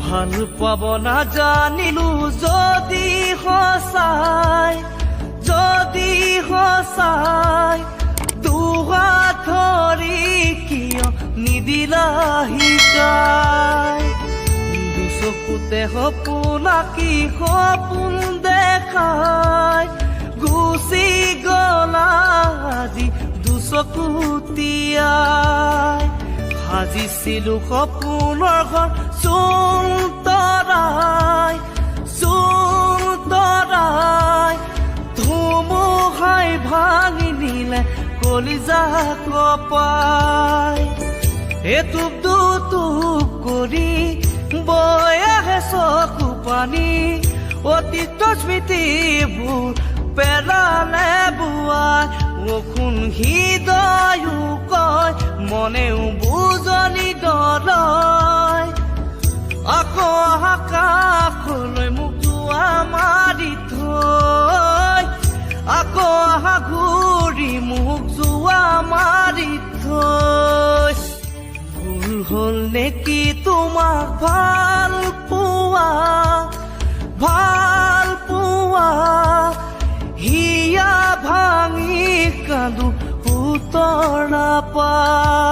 ভাল পাব নাজানিলো যদি সঁচাই দুহাত ধৰি কিয় নিদিলা শিকাই দুচকুতে সপোনাকি সপোন দেখাই গুচি গলা আজি দুচকুতিয়াই সাজিছিলো সপোনৰ ঘৰ চোন তৰাই ধুমুহাই ভাঙি নিলে কলিজা কপাই এটুপ দুটুপ কৰি বৈ আহে চকু পানী অতীতৰ স্মৃতিবোৰ পেলালে বোৱাই অসুন হৃদয়ো কয় মনেও বুজনি দলয় আকৌ আকাশলৈ মোক জোৱা মাৰি থৈ আকৌ ঘূৰি মোক জোৱা মাৰি থৈ ভুল হ'ল নেকি তোমাক ভাল পোৱা হিয়া ভাঙি কান্দো উত্তৰ নাপায়